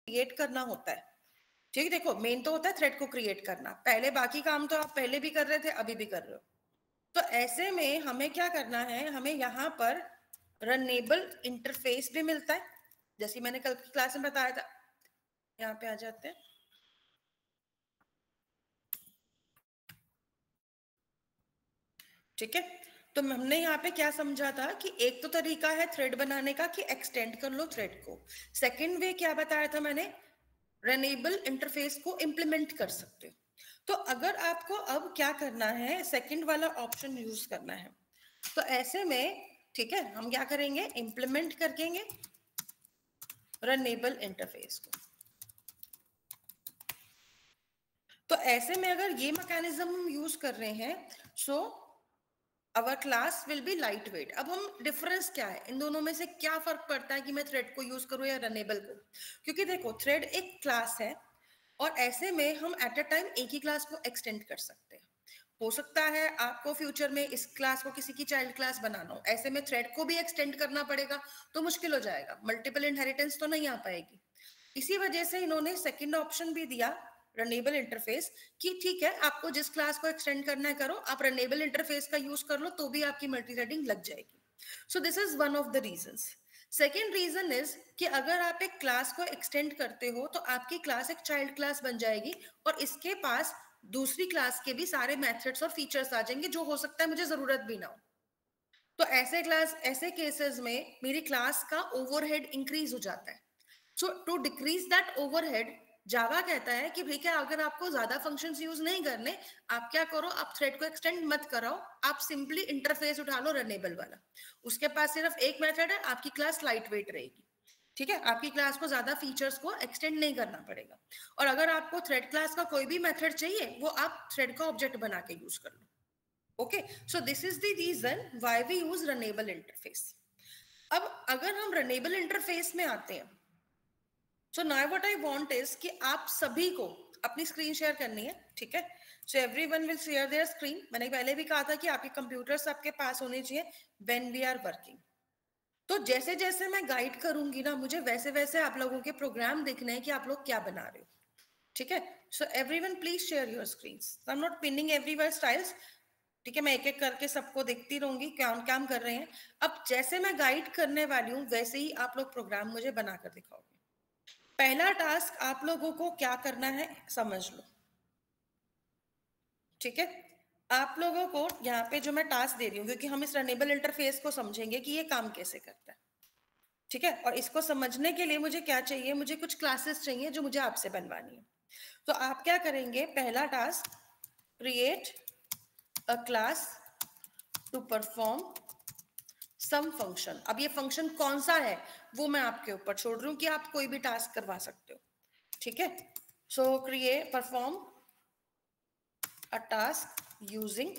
Create करना होता है, ठीक है। देखो मेन तो होता है थ्रेड को क्रिएट करना, पहले बाकी काम तो आप पहले भी कर रहे थे, अभी भी कर रहे हो। तो ऐसे में हमें क्या करना है, हमें यहाँ पर रनेबल इंटरफेस भी मिलता है, जैसे मैंने कल की क्लास में बताया था। यहाँ पे आ जाते हैं, ठीक है। तो हमने यहाँ पे क्या समझा था कि एक तो तरीका है थ्रेड बनाने का कि एक्सटेंड कर लो थ्रेड को। सेकंड वे क्या बताया था मैंने, रनेबल इंटरफेस को इंप्लीमेंट कर सकते हो। तो अगर आपको अब क्या करना है, सेकंड वाला ऑप्शन यूज करना है, तो ऐसे में ठीक है हम क्या करेंगे, इंप्लीमेंट करेंगे रनेबल इंटरफेस को। तो ऐसे में अगर ये मैकेनिज्म हम यूज कर रहे हैं, so our class will be lightweight. अब हम डिफरेंस क्या है इन दोनों में से, क्या फर्क पड़ता है कि मैं थ्रेड को यूज करूं या रनेबल को? क्योंकि देखो थ्रेड एक क्लास है और ऐसे में हम एट अ टाइम एक ही क्लास को एक्सटेंड कर सकते हैं। हो सकता है आपको फ्यूचर में इस क्लास को किसी की चाइल्ड क्लास बनाना हो, ऐसे में थ्रेड को भी एक्सटेंड करना पड़ेगा, तो मुश्किल हो जाएगा, मल्टीपल इनहेरिटेंस तो नहीं आ पाएगी। इसी वजह से इन्होंने सेकंड ऑप्शन भी दिया रनेबल इंटरफेस, कि ठीक है आपको जिस क्लास को एक्सटेंड करना है करो, आप रनेबल इंटरफेस का यूज कर लो तो भी आपकी मल्टी थ्रेडिंग लग जाएगी। So this is one of the reasons. Second reason is कि अगर आप एक क्लास को एक्सटेंड करते हो तो आपकी क्लास एक चाइल्ड क्लास बन जाएगी और इसके पास दूसरी क्लास के भी सारे मेथड्स और फीचर्स आ जाएंगे, जो हो सकता है मुझे जरूरत भी ना हो। तो ऐसे केसेस में मेरी क्लास का ओवरहेड इंक्रीज हो जाता है। सो टू डिक्रीज दैट ओवरहेड, जावा कहता है कि भैया अगर आपको ज्यादा फंक्शंस यूज नहीं करने, आप क्या करो, आप थ्रेड को एक्सटेंड मत कराओ, आप सिंपली इंटरफेस उठा लो रनेबल वाला। उसके पास सिर्फ एक मेथड है, आपकी क्लास लाइट वेट रहेगी, ठीक है। आपकी क्लास को ज्यादा फीचर्स को एक्सटेंड नहीं करना पड़ेगा। और अगर आपको थ्रेड क्लास का कोई भी मेथड चाहिए, वो आप थ्रेड का ऑब्जेक्ट बना के यूज कर लो। Okay, so this is the reason why we use runnable interface. अब अगर हम रनेबल इंटरफेस में आते हैं, so now what I want is कि आप सभी को अपनी स्क्रीन शेयर करनी है, ठीक है। So everyone will share their screen. मैंने पहले भी कहा था कि आपके कंप्यूटर्स आपके पास होने चाहिए व्हेन वी आर वर्किंग। तो जैसे जैसे मैं गाइड करूंगी ना, मुझे वैसे वैसे आप लोगों के प्रोग्राम देखने हैं कि आप लोग क्या बना रहे हो, ठीक है। So everyone please share your screens. I am not pinning everywhere styles, ठीक है। मैं एक एक करके सबको देखती रहूंगी क्या काम कर रहे हैं। अब जैसे मैं गाइड करने वाली हूँ वैसे ही आप लोग प्रोग्राम मुझे बनाकर दिखाओगे। पहला टास्क आप लोगों को क्या करना है समझ लो, ठीक है। आप लोगों को यहाँ पे जो मैं टास्क दे रही हूँ, क्योंकि हम इस रनेबल इंटरफेस को समझेंगे कि ये काम कैसे करता है, ठीक है। और इसको समझने के लिए मुझे क्या चाहिए, मुझे कुछ क्लासेस चाहिए जो मुझे आपसे बनवानी है। तो आप क्या करेंगे, पहला task, create a class to perform some function. अब ये फंक्शन कौन सा है वो मैं आपके ऊपर छोड़ रही हूँ कि आप कोई भी टास्क करवा सकते हो, ठीक है। सो create perform a task using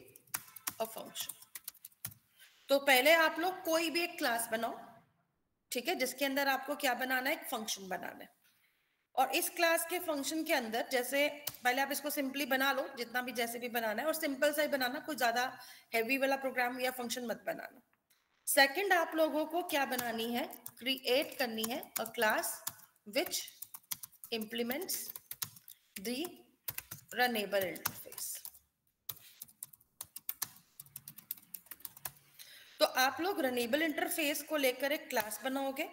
a function. तो पहले आप लोग कोई भी एक क्लास बनाओ, ठीक है, जिसके अंदर आपको क्या बनाना है, एक फंक्शन बनाना है। और इस क्लास के फंक्शन के अंदर, जैसे पहले आप इसको सिंपली बना लो जितना भी जैसे भी बनाना है, और सिंपल सा ही बनाना, कोई ज्यादा हैवी वाला प्रोग्राम या फंक्शन मत बनाना। सेकंड आप लोगों को क्या बनानी है, क्रिएट करनी है अ class which implements the runnable interface. तो आप लोग रनेबल इंटरफेस को लेकर एक क्लास बनाओगे।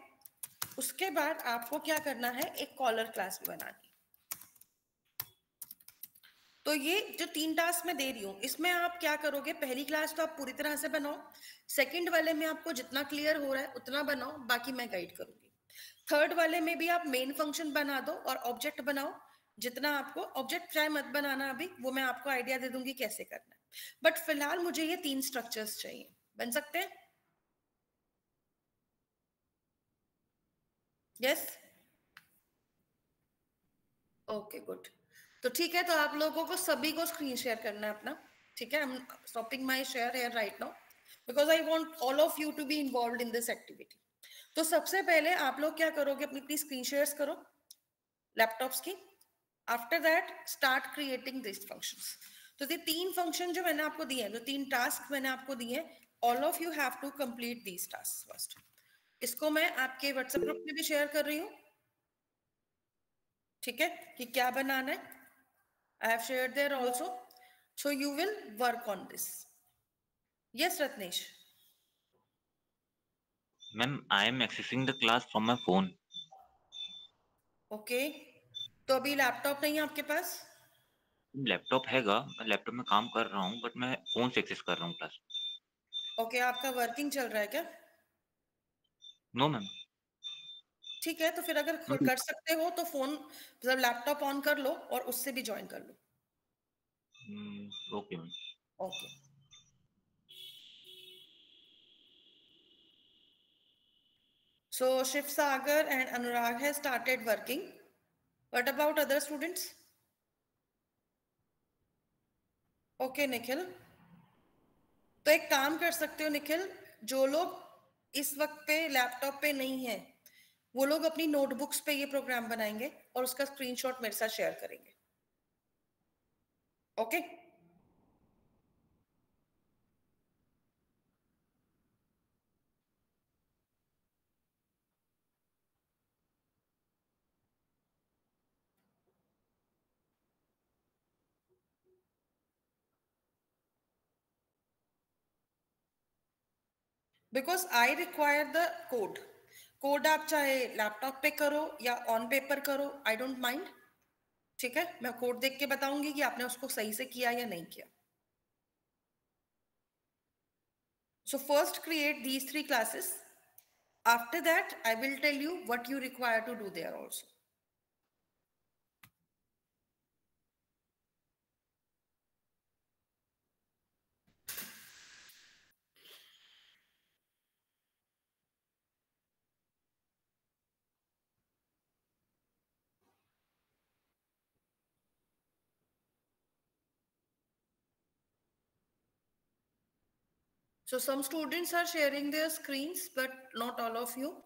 उसके बाद आपको क्या करना है, एक कॉलर क्लास भी बनानी। तो ये जो 3 टास्क मैं दे रही हूं, इसमें आप क्या करोगे, पहली क्लास तो आप पूरी तरह से बनाओ, सेकंड वाले में आपको जितना क्लियर हो रहा है उतना बनाओ, बाकी मैं गाइड करूंगी। थर्ड वाले में भी आप मेन फंक्शन बना दो और ऑब्जेक्ट बनाओ, जितना आपको, ऑब्जेक्ट चाहे मत बनाना अभी, वो मैं आपको आइडिया दे दूंगी कैसे करना है। बट फिलहाल मुझे ये 3 स्ट्रक्चर्स चाहिए, बन सकते हैं? Yes, okay good. तो ठीक है, तो आप लोगों को सभी को स्क्रीन शेयर करना है अपना, ठीक है। I am stopping my share here right now because I want all of you to be involved in this activity. तो सबसे पहले आप लोग क्या करोगे, अपनी अपनी स्क्रीन शेयर्स करो लैपटॉप्स की। After that start creating this functions. तो ये 3 फंक्शन जो मैंने आपको दिए हैं, जो 3 टास्क मैंने आपको दिए हैं, all of you have to complete these task first. इसको मैं आपके व्हाट्सएप ग्रुप में भी शेयर कर रही हूँ। ठीक है, कि क्या बनाना है. I have shared there also. So you will work on this. Yes, Ratnesh. Ma'am I am accessing the class from my phone. Okay, तो अभी लैपटॉप नहीं है आपके पास? लैपटॉप हैगा, मैं लैपटॉप में काम कर रहा हूँ, बट मैं फोन से एक्सेस कर रहा हूँ क्लास. ओके, आपका वर्किंग चल रहा है क्या? No ma'am. ठीक है, तो फिर अगर कर सकते हो तो फोन मतलब लैपटॉप ऑन कर लो और उससे भी ज्वाइन कर लो. Okay ma'am. Okay. So Shiv Sagar and Anurag has started working. What about other students? Okay Nikhil, तो एक काम कर सकते हो निखिल, जो लोग इस वक्त पे लैपटॉप पे नहीं है वो लोग अपनी नोटबुक्स पे ये प्रोग्राम बनाएंगे और उसका स्क्रीनशॉट मेरे साथ शेयर करेंगे. Okay. Because I require the code. Code आप चाहे लैपटॉप पे करो या ऑन पेपर करो, आई डोंट माइंड. ठीक है, मैं कोड देख के बताऊंगी कि आपने उसको सही से किया या नहीं किया. So first create these 3 classes. After that, I will tell you what you require to do there also. So some students are sharing their screens, but not all of you.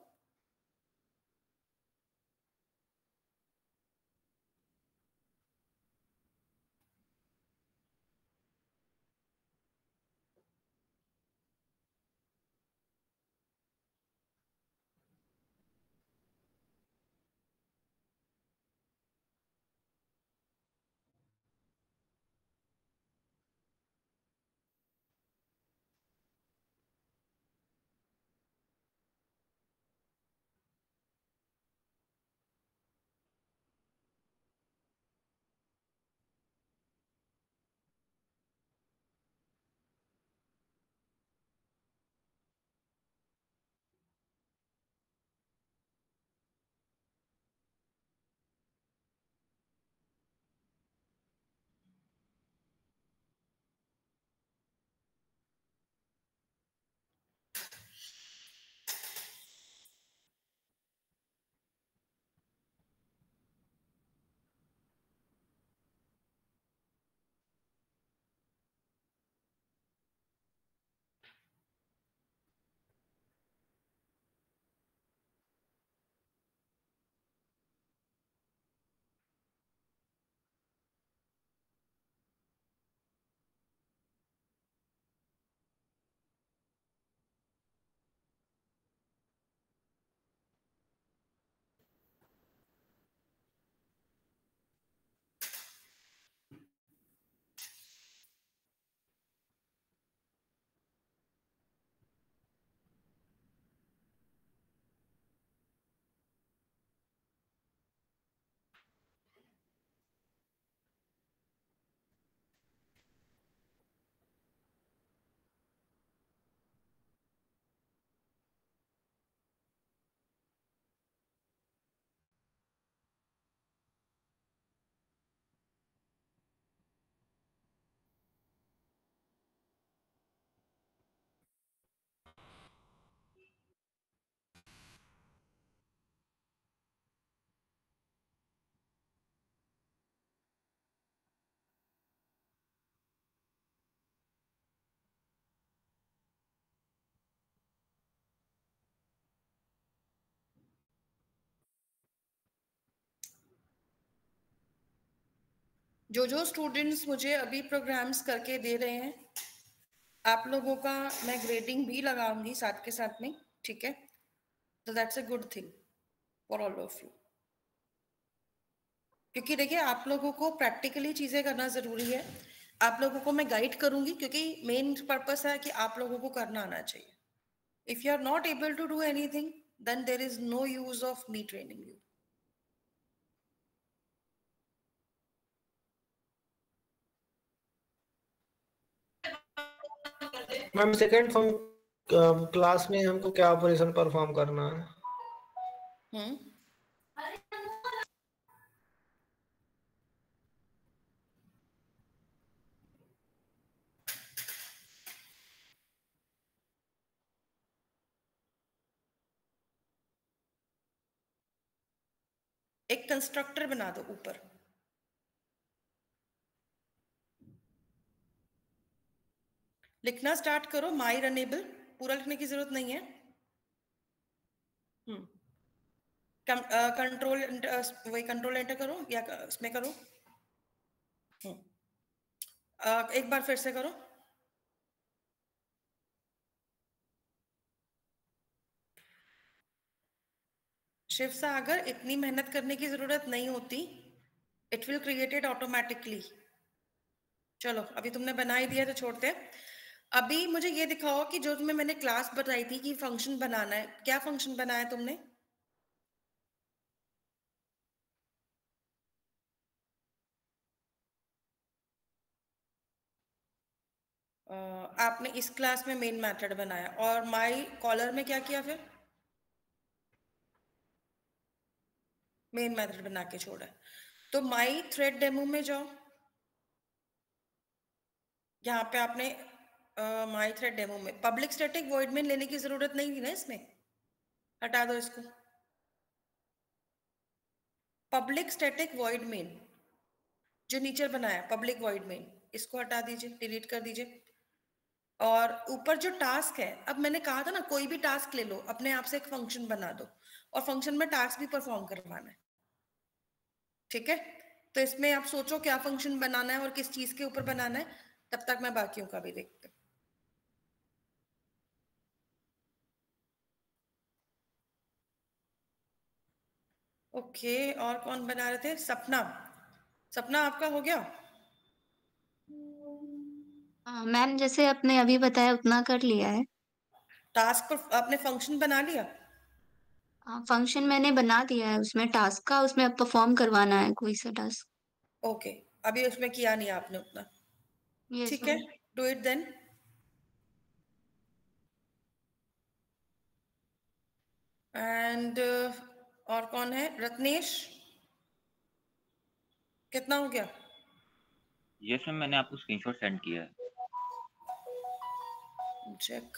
जो स्टूडेंट्स मुझे अभी programmes करके दे रहे हैं, आप लोगों का मैं ग्रेडिंग भी लगाऊंगी साथ के साथ में. ठीक है, तो that's a good thing for all of you. क्योंकि देखिए आप लोगों को प्रैक्टिकली चीजें करना जरूरी है। आप लोगों को मैं गाइड करूंगी क्योंकि मेन पर्पस है कि आप लोगों को करना आना चाहिए। If you are not able to do anything, then there is no use of me training you. Ma'am second form class में हमको क्या ऑपरेशन परफॉर्म करना है? हम्म। एक कंस्ट्रक्टर बना दो ऊपर। लिखना स्टार्ट करो, माई रनेबल। पूरा लिखने की जरूरत नहीं है। हम्म। कंट्रोल वही कंट्रोल एंटर करो या इसमें करो। हम्म। एक बार फिर से करो। शिव सागर, इतनी मेहनत करने की जरूरत नहीं होती। It will created automatically. चलो अभी तुमने बना ही दिया तो छोड़ते हैं। अभी मुझे ये दिखाओ कि जो तुम्हें मैंने क्लास बताई थी कि फंक्शन बनाना है, क्या फंक्शन बनाया तुमने? आपने इस क्लास में मेन मेथड बनाया और माई कॉलर में क्या किया फिर? मेन मेथड बना के छोड़ा है। तो माई थ्रेड डेमो में जाओ। यहाँ पे आपने माई थ्रेड डेमो में पब्लिक स्टैटिक वॉइड मेन लेने की जरूरत नहीं थी ना इसमें। हटा दो इसको। पब्लिक स्टैटिक वॉइड मेन जो नीचे बनाया पब्लिक वॉइड मेन, इसको हटा दीजिए, डिलीट कर दीजिए। और ऊपर जो टास्क है, अब मैंने कहा था ना कोई भी टास्क ले लो, अपने आप से एक फंक्शन बना दो और फंक्शन में टास्क भी परफॉर्म करवाना है। ठीक है, तो इसमें आप सोचो क्या फंक्शन बनाना है और किस चीज के ऊपर बनाना है। तब तक मैं बाकियों का भी देखती हूँ। ओके, और कौन बना रहे थे? सपना। सपना आपका हो गया? मैम जैसे आपने अभी बताया उतना कर लिया है। टास्क पर आपने फंक्शन बना लिया? फंक्शन मैंने बना दिया है, उसमें टास्क का, उसमें अब परफॉर्म करवाना है कोई सा टास्क। ओके, अभी उसमें किया नहीं आपने उतना। यस ठीक है, ma'am. Do it then. And और कौन है? रत्नेश, कितना हो गया? यस मैम, मैंने आपको स्क्रीनशॉट सेंड किया है। चेक।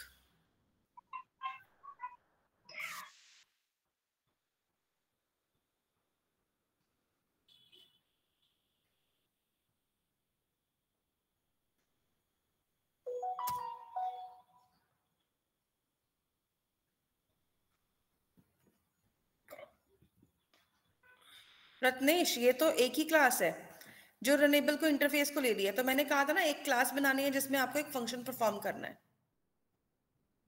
रत्नेश, ये तो एक ही क्लास है जो रनेबल को इंटरफेस को ले लिया। तो मैंने कहा था ना एक क्लास बनानी है जिसमें आपको एक फंक्शन परफॉर्म करना है।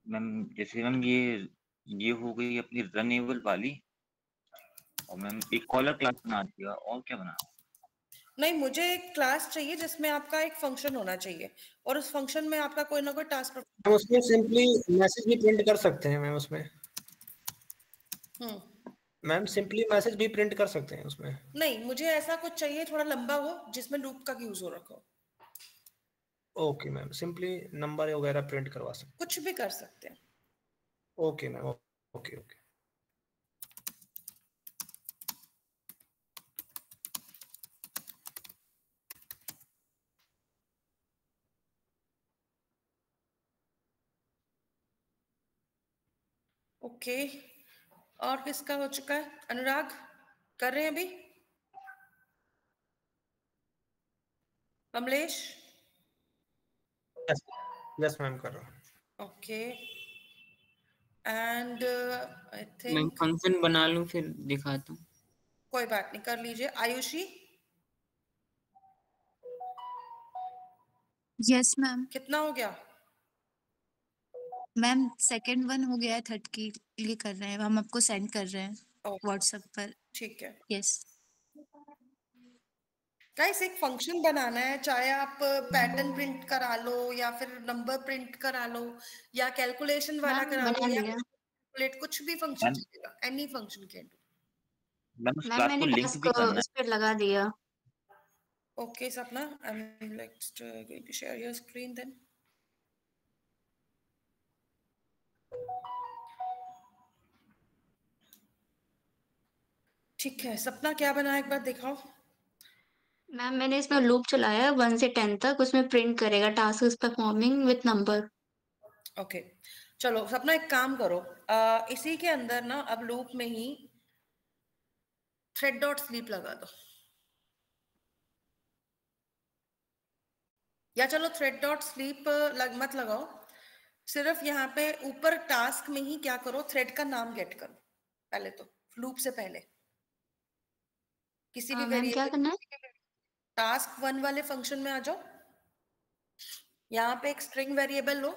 मैम जैसे मैम ये हो गई अपनी रनेबल वाली, और मैम एक कॉलर क्लास बना दिया, और क्या बना? नहीं, मुझे एक क्लास चाहिए जिसमें आपका एक फंक्शन होना चाहिए और उस फंक्शन में आपका कोई ना कोई टास्क। हम उसमें सिंपली मैसेज भी प्रिंट कर सकते हैं मैम उसमें। हम्म। मैम सिंपली मैसेज भी प्रिंट कर सकते हैं उसमें। नहीं, मुझे ऐसा कुछ चाहिए थोड़ा लंबा हो जिसमें लूप का यूज हो रखो। ओके मैम, सिंपली नंबर वगैरह प्रिंट करवा सकते कुछ भी कर सकते हैं। हैं। Okay ma'am, okay okay. Okay, और किसका हो चुका है? अनुराग कर रहे हैं अभी? कमलेश? यस यस मैम, कर रहा हूँ। ओके, एंड आई मैं थिंक फंक्शन बना लूं फिर दिखाता हूँ। कोई बात नहीं, कर लीजिए। Ayushi, yes ma'am. कितना हो गया? मैम सेकंड वन हो गया है, थर्ड के लिए कर रहे हैं, हम आपको सेंड कर रहे हैं ओके, व्हाट्सएप पर। ठीक है। यस। गाइस एक फंक्शन बनाना है, चाहे आप पैटर्न प्रिंट करा लो या फिर नंबर प्रिंट करा लो या कैलकुलेशन वाला मैम करा लो बना या लिया। कैलकुलेट, कुछ भी फंक्शन मैम चलेगा, any function can do. Ma'am उस मैम क्लास मैंने को लिंक टास्क भी करना उस पर लगा दिया। Okay, Sapna, I'm next going to share your screen then. ठीक है, सपना क्या बना एक बार दिखाओ। मैम मैंने इसमें लूप चलाया 1 से 10 तक, उसमें प्रिंट करेगा task is performing with number. Okay, चलो सपना एक काम करो, इसी के अंदर ना अब लूप में ही थ्रेड डॉट स्लीप लगा दो, या चलो थ्रेड डॉट स्लीप मत लगाओ, सिर्फ यहाँ पे ऊपर टास्क में ही क्या करो, थ्रेड का नाम गेट करो पहले, तो लूप से पहले किसी भी मैम क्या करना वेरिएबल है? टास्क 1 वाले फंक्शन में आ जाओ, यहाँ पे एक स्ट्रिंग वेरिएबल लो,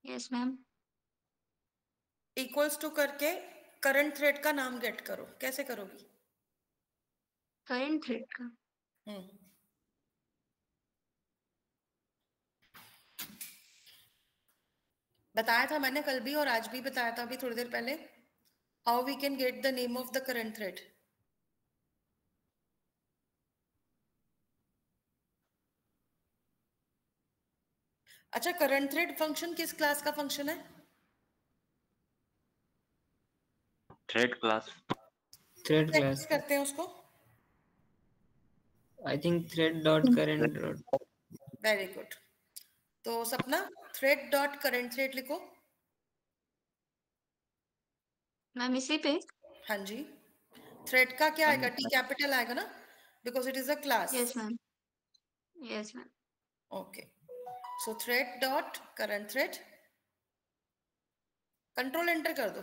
यस मैम। इक्वल्स टू करके करंट थ्रेड का नाम गेट करो, कैसे करोगी? करंट थ्रेड का बताया था मैंने कल भी और आज भी बताया था अभी थोड़ी देर पहले, how we can get the name of the current thread. अच्छा, करंट थ्रेड फंक्शन किस क्लास का फंक्शन है? Thread class. थ्रेड कैसे क्लास करते हैं उसको? I think thread dot current dot. Very good, तो Sapna thread dot current thread लिखो। मैम इसी पे। हाँ जी, थ्रेड का क्या मैम आएगा, टी कैपिटल आएगा ना, because it is a class. Yes ma'am. Yes ma'am. Okay, so thread dot current thread, control enter कर दो।